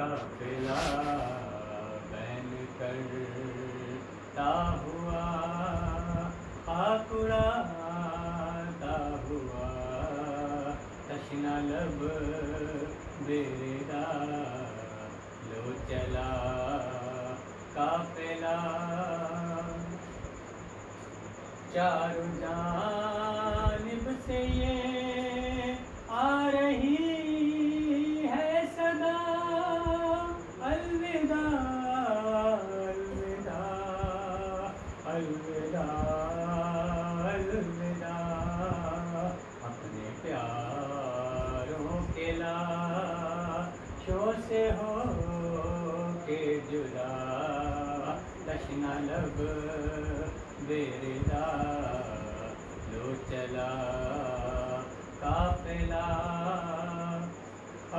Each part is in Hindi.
काफिला बैन करता हुआ खाक उड़ाता हुआ तशना लब बेड़ा लो चला काफिला चारों जानिब से ये आ रही है सदा अलविदा अलविदा अलविदा अलविदा अपने प्यारों के लाशों से हो के जुदा तशना लब बेरिदा लो चला काफिला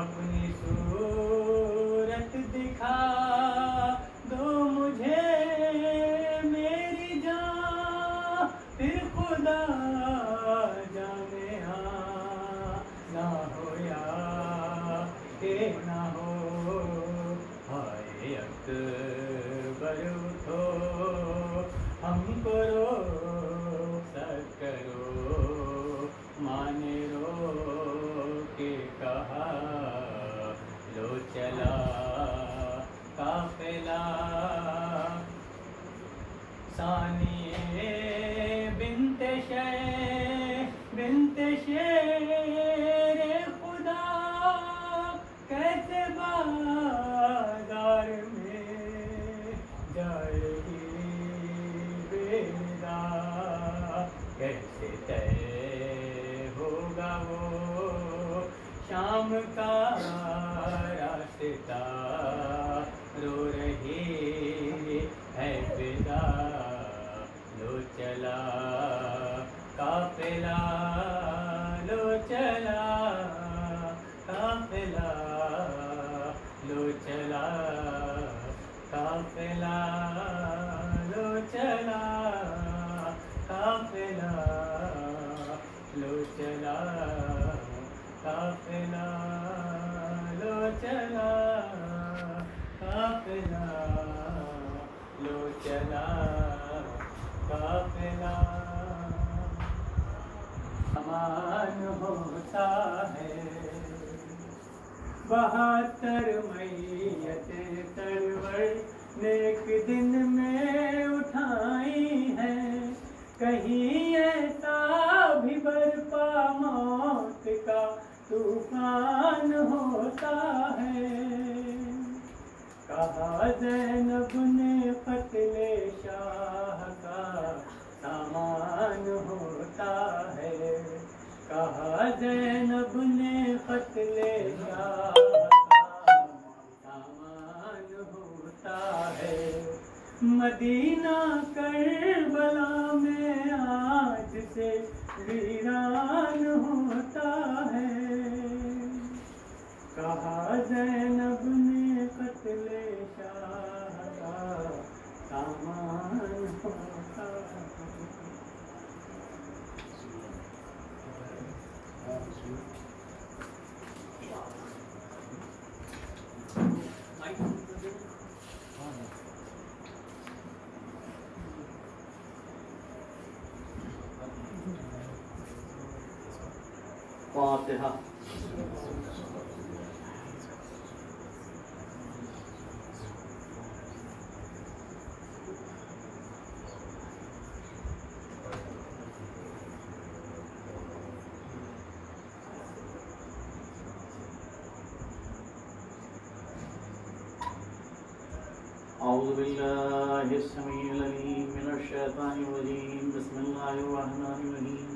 अपनी सूरत दिखा दो मुझे मेरी जान फिर खुदा जाने ना हो या के ना हो हाय अकबर उठो हमको रोक करो माने रो के कहा लो चला काफिला सानिए बिनते शेरे खुदा कैसे बाजार में जाएगी बेड़ा कैसे तय होगा वो शाम का रास्ता रो रही है विदा लो चला काफिला लो चला काफिला लो चला काफिला लो चला काफिला लो चला काफिला लो चला काफिला लो चला काफिला अमान होता है 72 मैयत तरवर नेक दिन में उठाई है कहीं ऐसा भी बरपा मौत का तूफान होता है कहा ज़ैनब ने क़त्ले शाह का सामान होता है कहा ज़ैनब ने क़त्ले शाह का सामान होता है मदीना करबला में आज से वीरान होता है कहा ज़ैनब ने क़त्ले शाह का सामान होता है फातिहा औज़ु बिल्लाहि अस्समीउल अलीम मिनश शैतानिर रजीम बिस्मिल्लाहिर रहमानिर रहीम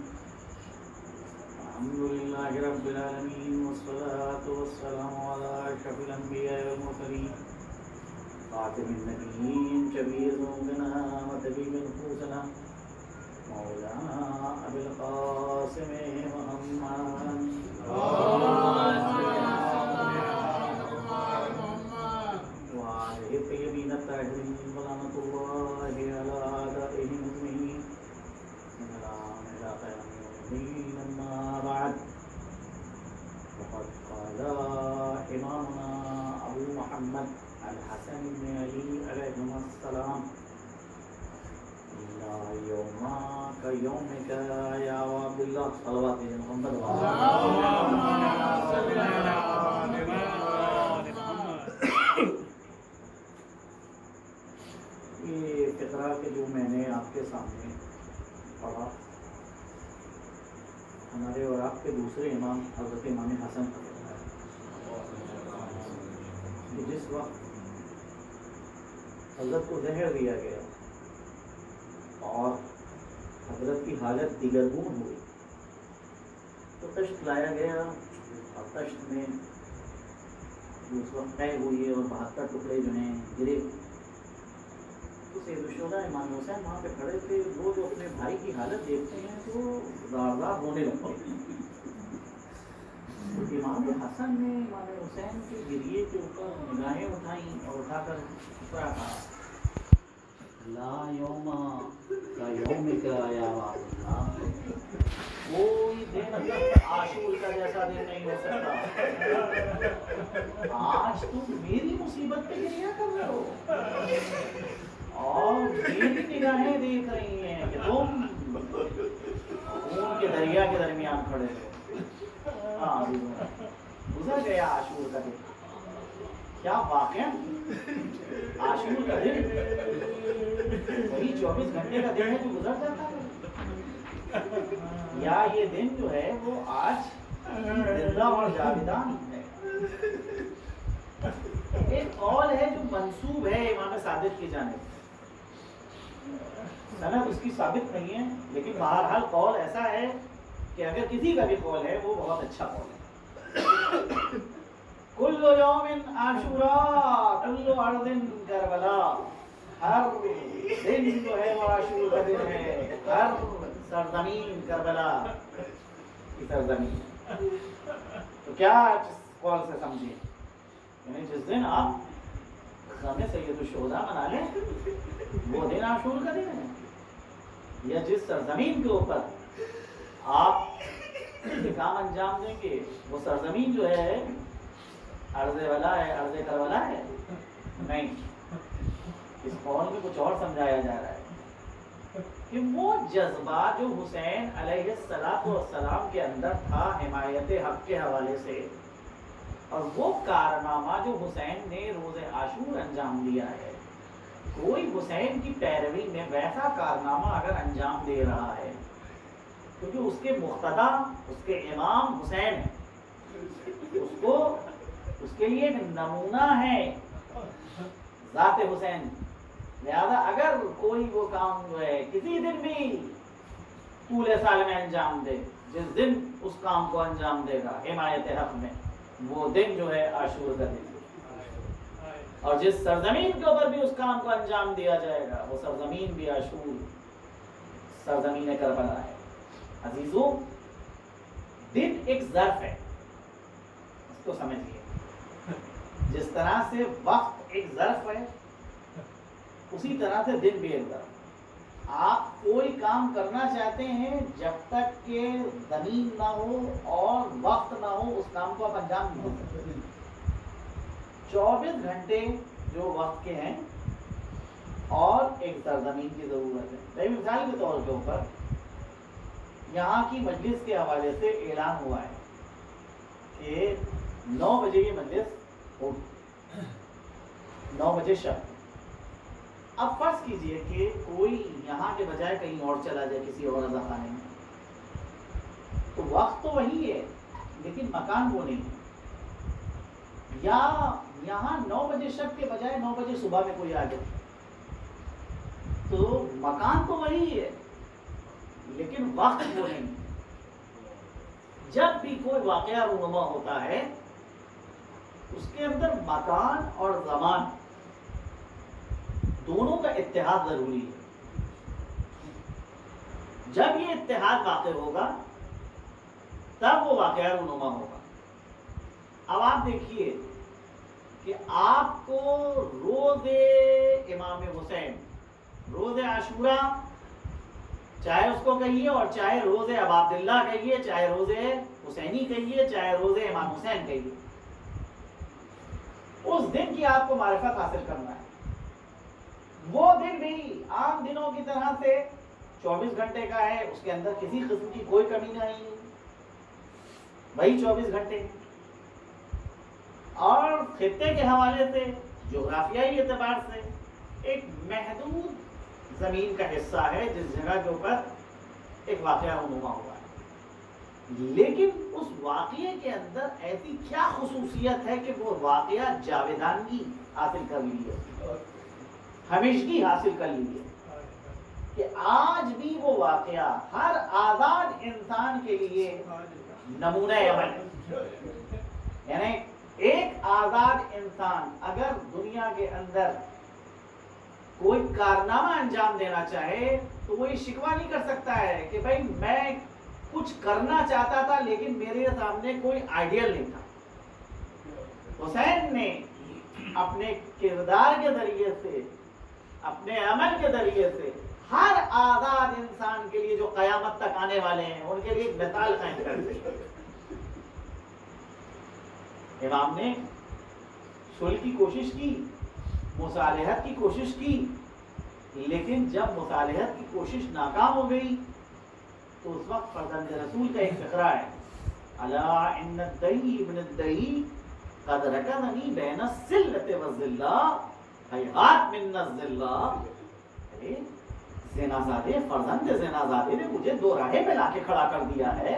अल्हम्दुलिल्लाहि रब्बिल आलमीन वस्सलातु वस्सलामु अला अशरफिल अंबिया वल मुरसलीन खातिमिन नबिय्यीन शफीइल ज़ुनूबिना व तबीबिल नुफूसिना मौलाना अबुल क़ासिम मोहम्मद अल हसन इब्न अली अलैहिस्सलाम ला यौमा का यौमिका या अब्दुल्लाह सल्लल्लाहु अलैहि मोहम्मद ये फिक्रा के जो मैंने आपके सामने पढ़ा हमारे और आपके दूसरे इमाम हज़रत इमाम हसन जिस वक्त हज़रत को जहर दिया गया और हज़रत की हालत दिगरगून हुई तो तश्त लाया गया और तश्त में उस वक्त तय हुई है और 72 टुकड़े जो हैं गिरे तो सैयदुश्शुहदा इमाम हुसैन वहाँ पे खड़े थे। वो जो अपने भाई की हालत देखते हैं तो ज़ार-ज़ार रोने लगते हैं। तो इमाम हसन ने इमाम हुसैन के गिरिए के ऊपर निगाहें उठाई और उठाकर कहा ला यौमा का यौमिका या अब्दुल्लाह, कोई दिन आशूर का जैसा दिन नहीं हो सकता। आज तुम मेरी मुसीबत पे गिरिया कर रहे हो और मेरी निगाहें देख रही हैं कि तुम खून के दरिया के दरमियान खड़े हो। हाँ, गुजर गया आशूर का दिन। क्या वाकया आशूर का दिन वही 24 घंटे का दिन है जो गुजर जाता है, या ये दिन जो है वो आज जिंदा और जावेदान है। एक कौल है जो मंसूब है इमाम सादिक की जानिब, सनद उसकी साबित नहीं है, लेकिन बहरहाल कौल ऐसा है कि अगर किसी का भी कौल है वो बहुत अच्छा कौल है। कुल्लु यौमिन आशूरा कुल्लु अर्दिन करबला, हर दिन जो है वो आशूर का दिन है, हर सरजमीन करबला की सरजमीन। तो क्या कौल से समझिए, यानी जिस दिन आप सामने सैयदुश्शुहदा मना लें वो दिन आशूर का दिन है, या जिस सरजमीन के ऊपर आप काम अंजाम देंगे वो सरजमीन जो है अर्ज़े वाला है, अर्ज़े करबला है? नहीं, इस कौल में कुछ और समझाया जा रहा है कि वो जज्बा जो हुसैन अलैहिस्सलाम के अंदर था हिमायत हक के हवाले से, और वो कारनामा जो हुसैन ने रोज़े आशूर अंजाम दिया है, कोई हुसैन की पैरवी में वैसा कारनामा अगर अंजाम दे रहा है क्योंकि उसके मुक्तदा उसके इमाम हुसैन है, उसको उसके लिए एक नमूना है ज़ात हुसैन। लिहाजा अगर कोई वो काम जो है किसी दिन भी पूरे साल में अंजाम दे, जिस दिन उस काम को अंजाम देगा हिमायत हक में, वो दिन जो है आशूर का दिन, और जिस सरजमीन के ऊपर भी उस काम को अंजाम दिया जाएगा वो सरजमीन भी आशूर सरजमीन करबला है। अजीजों, दिन एक ज़र्फ है, इसको समझिए। जिस तरह से वक्त एक ज़र्फ है उसी तरह से दिन भी एक ज़र्फ। आप कोई काम करना चाहते हैं, जब तक के ज़मीन ना हो और वक्त ना हो उस काम को आप अंजाम नहीं दे सकते। 24 घंटे जो वक्त के हैं और एक सरजमीन की ज़रूरत है। मिसाल के तौर के ऊपर यहाँ की मजलिस के हवाले से ऐलान हुआ है कि 9 बजे ये मजलिस हो, 9 बजे शब। अब फर्ज कीजिए कि कोई यहाँ के बजाय कहीं और चला जाए किसी और रज़ाखाने में, तो वक्त तो वही है लेकिन मकान वो नहीं है। या यहाँ 9 बजे शब के बजाय 9 बजे सुबह में कोई आ जाए, तो मकान तो वही है लेकिन वक्त वो नहीं। जब भी कोई वाक़या रूनुमा होता है उसके अंदर मकान और ज़मान दोनों का इत्तेहाद जरूरी है। जब ये इत्तेहाद वाक़ होगा तब वो वाक़या रूनुमा होगा। अब आप देखिए कि आपको रोज़े इमाम हुसैन, रोज़े आशूरा चाहे उसको कहिए और चाहे रोज़े अबादिल्ला कहिए, चाहे रोज़े हुसैनी कहिए, चाहे रोज़े इमाम हुसैन कहिए, उस दिन की आपको मारिफत हासिल करना है। वो दिन भी आम दिनों की तरह से 24 घंटे का है, उसके अंदर किसी किस्म की कोई कमी नहीं, वही 24 घंटे। और खित्ते के हवाले से, जोग्राफियाई एतबार से एक महदूद जमीन का हिस्सा है जिस जगह के ऊपर एक वाकया रुनुमा हुआ है, लेकिन उस वाकये के अंदर ऐसी क्या खुसूसियत है कि वो वाकया जावेदानगी हासिल कर ली है, हमेशगी हासिल कर ली है, कि आज भी वो वाकया हर आजाद इंसान के लिए नमूना अमल है। यानी एक आजाद इंसान अगर दुनिया के अंदर कोई कारनामा अंजाम देना चाहे तो वो ये शिकवा नहीं कर सकता है कि भाई मैं कुछ करना चाहता था लेकिन मेरे सामने कोई आइडियल नहीं था। हुसैन ने अपने किरदार के जरिए से, अपने अमल के जरिए से हर आजाद इंसान के लिए जो कयामत तक आने वाले हैं उनके लिए एक मिसाल कायम कर दी। इमाम ने सुलह की कोशिश की, मुसालहत की कोशिश की, लेकिन जब मुसालहत की कोशिश नाकाम हो गई तो उस वक्त फर्जंद रसूल का एक फिक्रा है, अला इन्न दई इब्न दई कद रकज़नी बैन सिल्लत व ज़िल्ला हयात मिन ज़िल्ला। अरे ज़िनाज़ादे, फर्जंद ज़िनाज़ादे ने मुझे दो राहे पे लाके खड़ा कर दिया है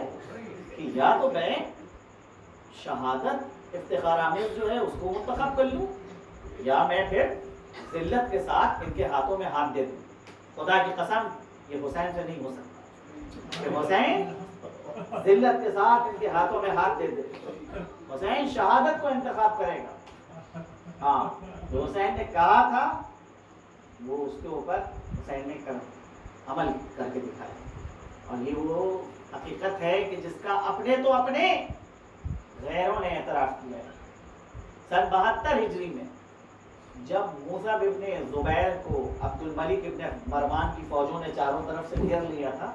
कि या तो मैं शहादत इफ्तिखार आमेज़ जो है उसको मुंतखब कर लूं, या मैं फिर जिल्लत के साथ इनके हाथों में हाथ दे दूं। खुदा की कसम ये हुसैन से नहीं हो सकता कि हुसैन जिल्लत के साथ इनके हाथों में हाथ दे दे। हुसैन शहादत को इंतखाब करेगा। हाँ, जो हुसैन ने कहा था वो उसके ऊपर हुसैन ने अमल करके दिखाया, और ये वो हकीकत है कि जिसका अपने तो अपने गैरों ने एतराफ किया है। सन 72 हिजरी में जब मूसा इब्ने जुबैर को अब्दुल मलिक इब्ने मरवान की फौजों ने चारों तरफ से घेर लिया था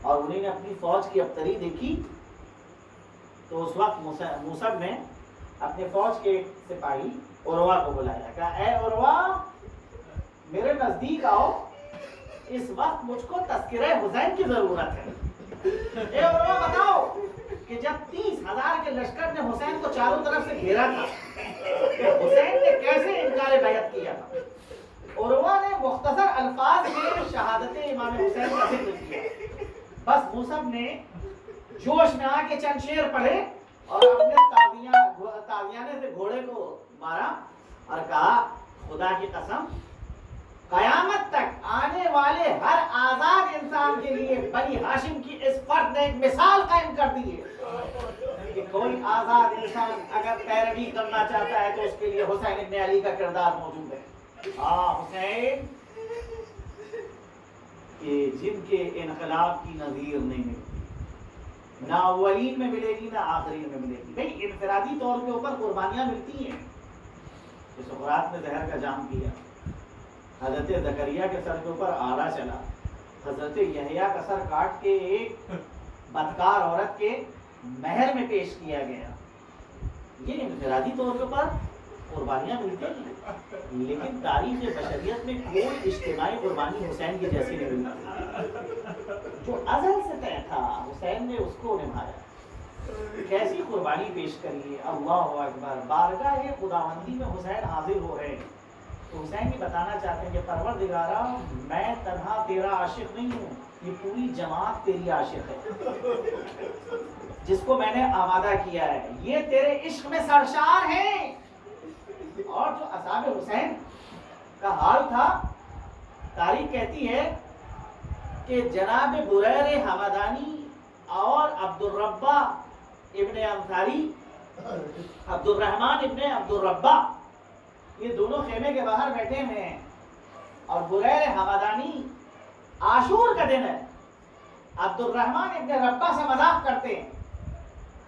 और उन्हीं ने अपनी फौज की अबतरी देखी, तो उस वक्त मूसा ने अपने फौज के सिपाही उरवा को बुलाया, कहा ए उरवा मेरे नजदीक आओ, इस वक्त मुझको तस्किरे हुसैन की जरूरत है। ए उरवा बताओ कि जब 30,000 के लश्कर ने हुसैन को चारों तरफ से घेरा था हुसैन ने कैसे इनकार बैत किया था। उरवा ने मुख्तसर अल्फाज में शहादत इमाम हुसैन का जिक्र किया। बस मूसब ने जोश में आके चंद शेर पढ़े और अपने ताजियाने से घोड़े को मारा और कहा खुदा की कसम कयामत तक आने वाले हर आजाद इंसान के लिए बनी हाशिम की इस फर्द ने एक मिसाल कायम कर दी है कि कोई आजाद इंसान अगर पैरवी करना चाहता है तो उसके लिए हुसैन इब्ने अली का किरदार मौजूद है। हुसैन के जिनके इनकलाब की नजीर नहीं मिलती, ना अव्वलीन में मिलेगी ना आखिरीन में मिलेगी। भाई इनफरादी तौर के ऊपर कुर्बानियां मिलती हैं। सुकरात ने जहर का जाम किया, हजरत ज़करिया के सर के ऊपर आरा चला, हजरत यहया का सर काट के एक बदकार औरत के महल में पेश किया गया। ये इनफरादी तौर के ऊपर कुर्बानियां मिलती हैं, लेकिन तारीख बशरियत में कोई इज्तिमाई कुर्बानी हुसैन की जैसी नहीं मिलती। जो अज़ल से तय था हुसैन ने उसको निभाया। कैसी कुर्बानी पेश करी है, अल्लाह अकबर। बारगाह खुदावंदी में हुसैन हाजिर हो रहे हैं तो हुसैन भी बताना चाहते हैं कि परवरदिगारा मैं तन्हा तेरा आशिक नहीं हूँ, ये पूरी जमात तेरी आशिक है जिसको मैंने आमादा किया है, ये तेरे इश्क में सरशार हैं। और जो असहाबे हुसैन का हाल था, तारीख कहती है कि जनाब बुरैर हमदानी और अब्दुर्रब्बा इब्ने अंसारी, अब्दुर्रहमान इब्ने अब्दुर्रब्बा, ये दोनों खेमे के बाहर बैठे हुए हैं और बुरैर हमदानी आशूर का दिन है, अब्दुर्रहमान इब्ने रब्बा से मजाक करते हैं।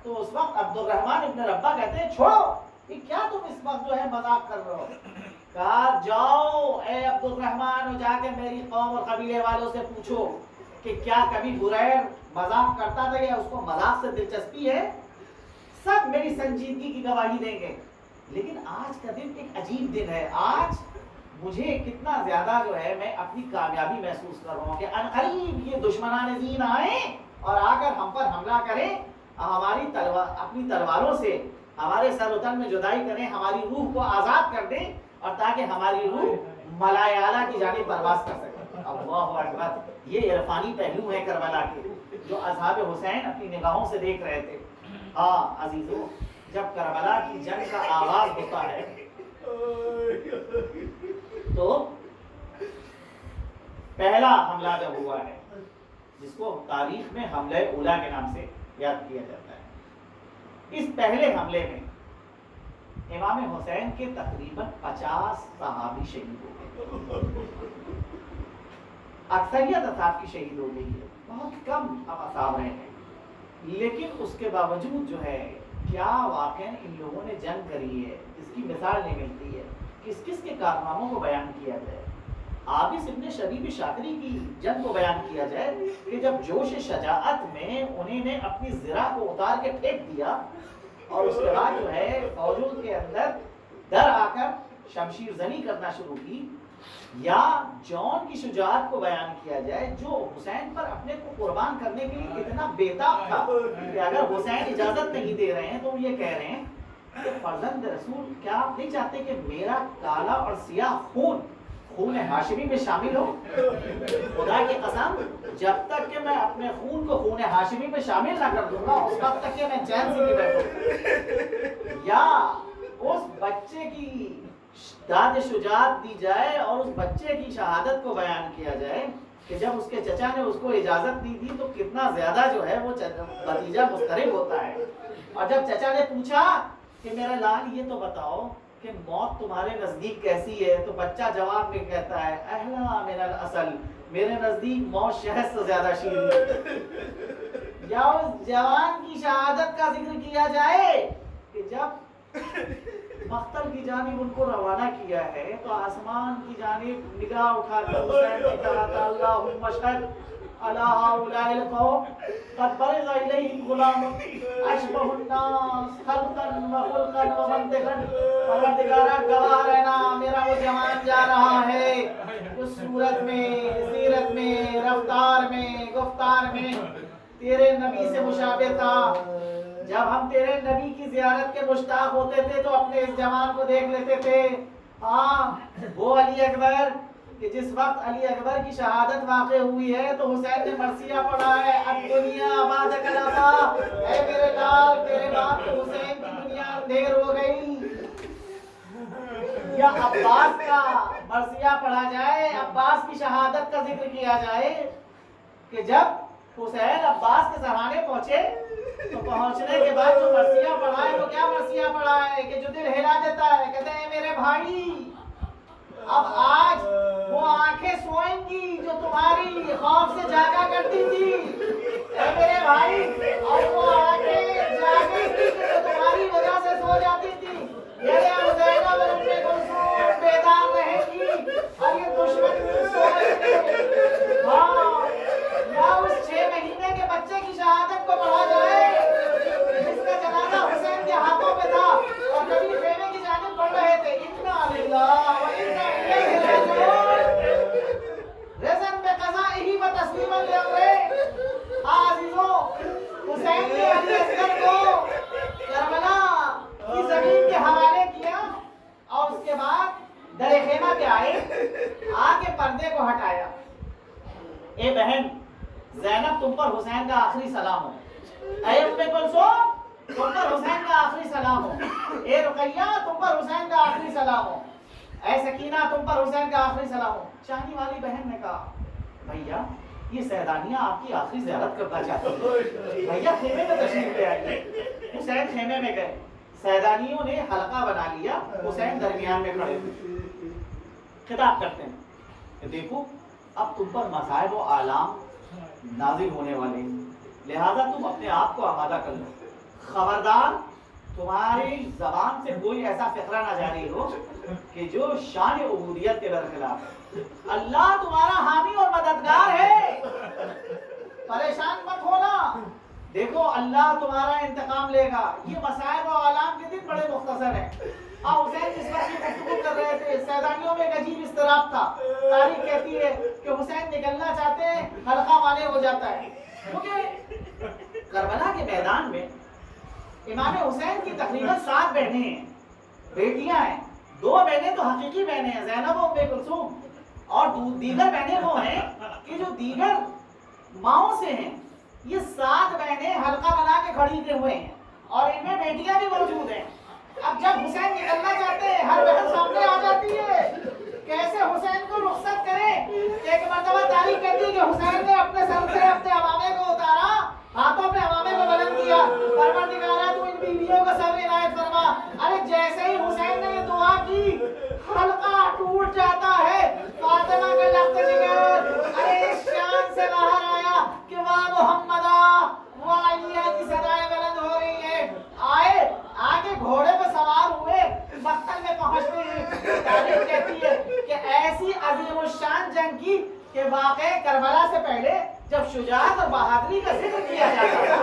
तो उस वक्त अब्दुर्रहमान इब्ने रब्बा कहते हैं छोड़ो, ये क्या तुम इस वक्त जो है मजाक कर रहे हो। कहा जाओ ए अब्दुर्रहमान, जाके मेरी कौम और कबीले वालों से पूछो कि क्या कभी बुरैर मजाक करता था या उसको मजाक से दिलचस्पी है। सब मेरी संजीदगी की गवाही देंगे। लेकिन आज का दिन एक अजीब दिन है। आज मुझे कितना ज्यादा जो है मैं अपनी कामयाबी महसूस कर रहा हूँ कि अनकरीब ये दुश्मनान दीन आए और आकर हम पर हमला करें, हमारी तलवार अपनी तलवारों से हमारे सर वतन में जुदाई करें, हमारी रूह को आज़ाद कर दें और ताकि हमारी रूह मलाए आला की जानिब परवास कर सके। अल्लाहु अकबर। ये इरफानी पहलू है करबला के जो असहाब हुसैन अपनी निगाहों से देख रहे थे। हाँ अजीजों, जब करबला की जंग का आगाज होता है तो पहला हमला जब हुआ है, जिसको तारीख में हमले उला के नाम से याद किया जाता है, इस पहले हमले में इमाम हुसैन के तकरीबन 50 सहाबी शहीद हो गए। अक्सरियत असहाब की शहीद हो गई है, बहुत कम अब असहाब रहे हैं, लेकिन उसके बावजूद जो है क्या वाकई इन लोगों ने जंग करी है, इसकी मिसाल नहीं मिलती है। किस किस के कारनामों को बयान किया जाए। आबिस इब्न शरीफ शाकरी की जंग को बयान किया जाए कि जब जोश शजाअत में उन्होंने अपनी ज़िरा को उतार के फेंक दिया और उसके बाद जो है फौजों के अंदर डर आकर शमशीर जनी करना शुरू की, या जॉन की शुजाअत को बयान किया जाए जो हुसैन पर अपने को कुर्बान करने के लिए इतना बेताब था कि अगर हुसैन इजाजत नहीं दे रहे हैं तो ये कह रहे हैं कि फर्जंद रसूल, क्या आप नहीं चाहते कि मेरा काला और सियाह खून हाशिमी में शामिल हो? खुदा की कसम, जब तक कि मैं अपने खून को खून हाशिमी में शामिल ना कर दूंगा उस वक्त तक कि मैं चैन से नहीं बैठूंगा। या उस बच्चे की दाद शुजात दी जाए और उस बच्चे की शहादत को बयान किया जाए कि जब उसके चचा ने उसको इजाजत दी थी तो कितना ज्यादा जो है वो भतीजा मुस्तरिब होता है। और जब चचा ने पूछा कि मेरा लाल ये तो बताओ कि मौत तुम्हारे नजदीक कैसी है, तो बच्चा जवाब में कहता है अहला मेरा असल, मेरे नजदीक मौत शहद से ज्यादा शीरीन। या उस जवान की शहादत का जिक्र किया जाए कि जब मख्तल की जानिब उनको रवाना किया है तो आसमान की जानिब निगाह उठाकर हुसैन ने कहा था अल्लाहुम्मा अशहद अला हाउलाइल कौम क़द बरज़ इलैहिम गुलाम अशबहुन नास खल्क़न व खुल्क़न व मंतिक़न। परवरदिगारा गवाह रहना, मेरा वो जवान जा रहा है उस सूरत में, सीरत में, रफ्तार में, गुफ्तार में तेरे नबी से मुशाबे था। जब हम तेरे नबी की ज़ियारत के मुश्ताक होते थे तो अपने इस जवान को देख लेते थे। हाँ, वो अली अकबर कि जिस वक्त अली अकबर की शहादत वाक़ई हुई है तो हुसैन ने मरसिया पढ़ा है, अब दुनिया आबाद कलासा, ऐ मेरे लाल तेरे बाप तो हुसैन की दुनिया अंधेर हो गई। या अब्बास का मरसिया पढ़ा जाए, अब्बास की शहादत का जिक्र किया जाए कि जब हुसैन अब्बास के सराहने पहुंचे तो पहुंचने के बाद जो मरसिया पढ़ा है वो क्या मरसिया पढ़ा है कि जो दिल हिला देता है, कहते हैं मेरे भाई अब आज वो आंखें सोएंगी जो तुम्हारी खौफ से जागा करती थी, ऐ मेरे भाई, और वो आंखें जागेंगी जो तुम्हारी वजह से सो जाती थी। ये हुसैना और उम्मे कुलसूम बेदार रहेंगी और ये दुश्मन सोएंगे। हाँ, या उस 6 महीने के बच्चे की शहादत को पढ़ा जाए जिसका जनाजा हुसैन के हाथों में था और नबी खेमे की जानिब बढ़ रहे थे। इन्ना लिल्लाह व इन्ना इलैहि राजिऊन। रज़न बिक़ज़ाइही व तस्लीमन लिअमरे। अज़ीज़ों, हुसैन ने अली असगर को करबला की जमीन के हवाले किया और उसके बाद दर खेमा पे आए, आके पर्दे को हटाया। ए बहन ज़ैनब, तुम पर हुसैन का आखिरी सलाम हो। ऐ उम्मे कुलसूम, तुम पर हुसैन का आखिरी सलाम हो। ए रुकैया, तुम पर हुसैन का आखिरी सलाम हो। ऐ सकीना, तुम पर हुसैन का आखिरी सलाम हो। चाहने वाली बहन ने कहा भैया ये सैदानियाँ आपकी आखिरी ज़ियारत करना चाहती है, भैया खेमे में तशरीफ ले आइए। हुसैन खेमे में गए, सैदानियों ने हल्का बना लिया, हुसैन दरमियान में खड़े खिताब करते हैं कि देखो अब तुम पर मसाइब व आलाम नाजिल होने वाले हैं, लिहाजा तुम अपने आप को आमादा कर लो। खबरदार तुम्हारी जबान से कोई ऐसा फिक्रा ना जारी हो कि जो शान उबूदियत के बरखिलाफ। अल्लाह तुम्हारा हामी और मददगार है, परेशान मत होना। देखो अल्लाह तुम्हारा इंतकाम लेगा। ये मसाइब और आलाम के दिन बड़े मुख्तसर मुख्तसर है। हुसैन जिस वक्त ये गुफ्तगू कर रहे थे, सैदानियों में एक अजीब इस्तराब था। तारीख कहती है कि हुसैन निकलना चाहते हैं, हल्का माने हो जाता है, क्योंकि करबला के मैदान में इमाम हुसैन की तकरीबन 7 बहनें हैं, बेटियां हैं। 2 बहनें तो हकीकी बहनें हैं, ज़ैनब और उम्मे कुलसूम, और दीगर बहनें वो हैं कि जो दीगर माओं से हैं। ये 7 बहनें हल्का बना के खड़ी के हुए हैं और इनमें बेटियां भी मौजूद हैं। अब जब हुसैन निकलना चाहते हैं, हर बहन सामने आ जाती है, कैसे हुसैन को रुखसत करें। एक मर्तबा तारीख कहती है कि हुसैन ने अपने सर से अपने अमामे को उतारा, हाथों पे अमामे को बुलंद किया, परवरदिगारा तू इन बीवियों को सब्र इनायत फरमा। अरे जैसे ही हुसैन ने ये दुआ की, हल्का टूट जाता है। फातिमा का लफ्ज़ जिगर अरे शान से बाहर आया कि वाह मोहम्मदा, वाह अलिया की सदाएं बुलंद हो रही है। आए आगे घोड़े पर सवार हुए, मक्तल में पहुंचते हैं। तारीख कहती है कि ऐसी अजीमुशान जंग की कि वाक़े करबला से पहले जब शुजाअत और बहादुरी का जिक्र किया जाता था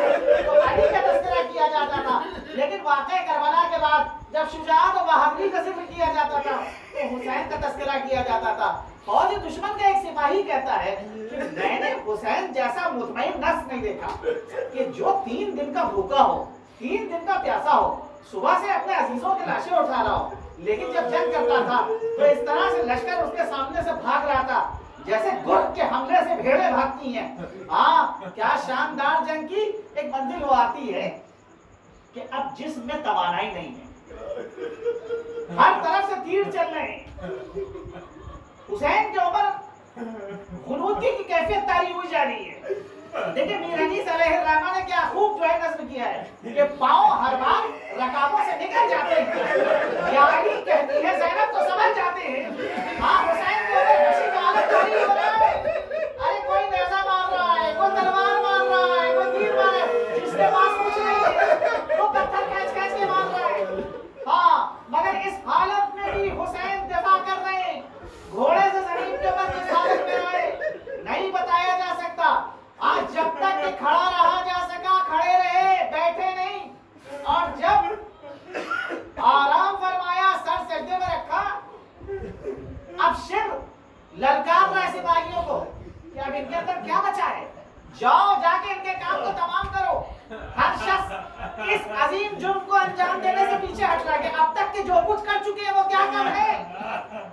तो अली का तज़किरा किया जाता था, लेकिन वाक़े करबला के बाद जब शुजाअत और बहादुरी का जिक्र किया जाता था तो हुसैन का तज़किरा किया जाता था। फौज दुश्मन का एक सिपाही कहता है कि मैंने हुसैन जैसा मुतमईन नफ्स नहीं देखा कि जो 3 दिन का भूखा हो, 3 दिन का प्यासा हो, सुबह से अपने अजीजों की लाशें उठा रहा हो, लेकिन जब जंग करता था तो इस तरह से लश्कर उसके सामने से भाग रहा था जैसे गुर्ग के हमले से भेड़ें भागती हैं। हाँ, क्या शानदार जंग की एक मंजिल वो आती है कि अब जिसमें तवानाई नहीं है, हर तरफ से तीर चल रहे हैं। हुसैन के ऊपर खुनूदी की कैफियत तारी हुई जा रही है। देखिए मीर अनीस अलैहिर्रहमा ने क्या खूब जो है नज़्म किया है कि पाँव हर बार रकाबों से निकल जाते हैं। यानी कहती है ज़ैनब तो समझ जाते हैं, हाँ हुसैन के ऊपर नशी का आलम जारी हो रहा है। अरे कोई नेज़ा मार रहा है, कोई तलवार मार रहा है, कोई तीर मार रहा है, जिसके पास कुछ नहीं है वो पत्थर खींच के मार रहा है। हाँ, मगर इस हालत में भी हुसैन दिफा कर रहे हैं। घोड़े से ज़मीन के ऊपर किस हालत में आए नहीं बताया जा सकता। आज जब तक कि खड़ा रहा जा सका खड़े रहे, बैठे नहीं, और जब आराम फरमाया सर सजदे में रखा, अब शिव ललकार रहा है सिपाहियों को कि अब इनके अंदर क्या बचा है, जाओ जाके इनके काम को तमाम करो। हर शख्स इस अजीम जुर्म को अंजाम देने से पीछे हट रहा है कि अब तक के जो कुछ कर चुके हैं वो क्या कम है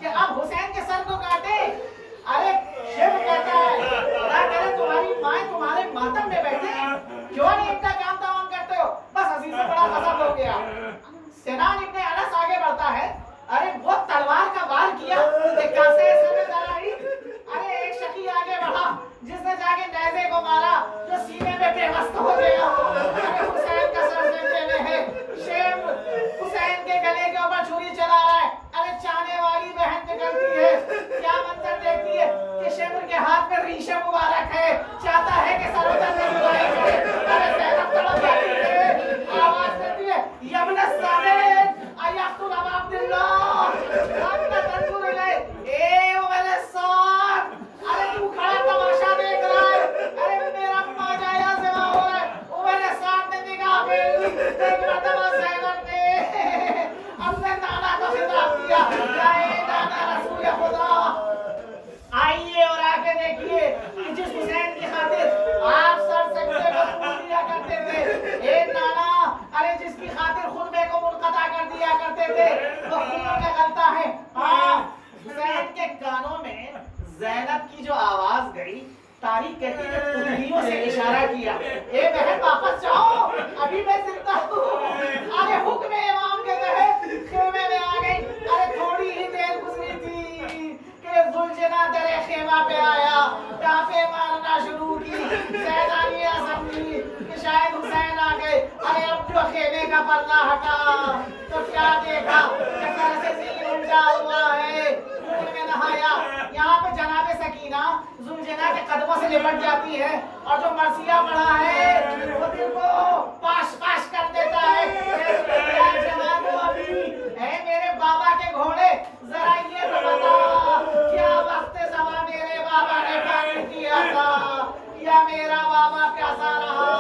कि अब हुसैन के सर को काटे। अरे शिव कहता है खुदा करे तुम्हारी माँ तुम्हारे मातम में बैठे, क्यों नहीं इनका काम तमाम करते हो। बस अजीज से बड़ा गजब हो गया। सिनान इब्ने अनस आगे बढ़ता है, अरे वो तलवार का वार किया कि कैसे समय दरारी। अरे एक शकी आगे बढ़ा जिसने जाके नेज़े को मारा जो सीने में बेवस्त हो गया। अरे हुसैन का सर ज़िंदे में है, शेम हुसैन के गले के ऊपर छुरी चला रहा है। अरे चाहने वाली बहन निकलती है, क्या मंजर देखती है कि शेम के हाथ में रीशे मुबारक है, चाहता है कि सर उतर में जुदाई करे। अरे ज़ैनब तड़प जाती है, आवाज देती है यब्न सादिक अयख्तुल अबा अब्दुल्लाह अन्त तंजुर इलै ए वले साद। अरे तू खड़ा तमाशा देख रहा है, अरे मेरा माजाया सेवा हो रहा है। वले साद ने निगाह फेरी, एक मर्तबा ज़ैनब ने अपने नाना को खिताब किया, या नाना रसूल खुदा आइए और आके देखिए कि जिस हुसैन की खातिर आप सर सजदे को छोड़ दिया करते थे, ए नाना, अरे जिसकी खातिर खुतबे को मुनक़ता कर दिया करते थे, वो खून का गलता है। हाँ, हुसैन के कानों में ज़ैनब की जो आवाज गई, तारीख कहती है पुतलियों से इशारा किया, ए बहन वापस जाओ, अभी मैं जिंदा हूँ। अरे हुक्म इमाम के तहत खेमे में आ गई। अरे थोड़ी ही देर गुजरी थी कि जुलजना दरे खेमा पे आया, टाफे मारना शुरू की, सैदानिया समझी कि शायद हुसैन आ गए। अरे अब जो खेमे का पर्दा हटा तो क्या देखा कि सर से ज़ीन उल्टा हुआ है, खून में नहाया। यहाँ पे जनाब सकीना जुलजना के कदमों से लिपट जाती है और जो मरसिया पढ़ा है वो दिल को पाश पाश कर देता है। जवान हो अभी है मेरे बाबा के घोड़े, जरा ये तो बता क्या वक्त ज़मा मेरे बाबा ने पानी किया था या मेरा बाबा प्यासा रहा।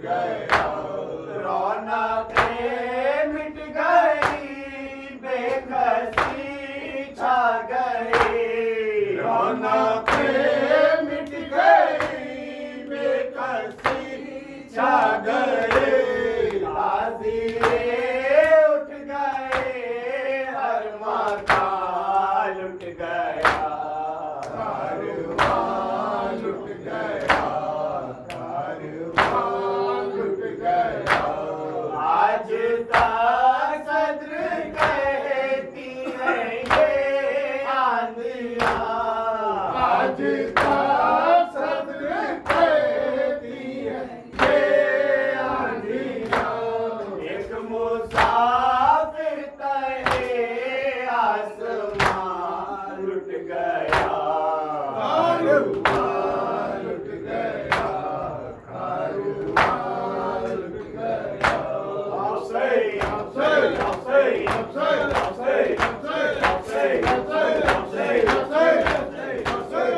गया, रौनकें मिट गई, बेकसी छा गई, रौनकें मिट गई, बेकसी छा गई, ताज़िए उठ गए, हर मकान लुट गया, कारवां लुट गया, कारवां लुट गया। आज तक सद्र कहती रहेंगे आंधियाँ, आज तक सद्र कहती है ये आंधियाँ, एक मुसाफिर तहे आसमां लुट गया, कारवां लुट गया, कारवां लुट गया। I'll say, I'll say, I'll say, I'll say, I'll say, I'll say, I'll say, I'll say, I'll say, I'll say, I'll say.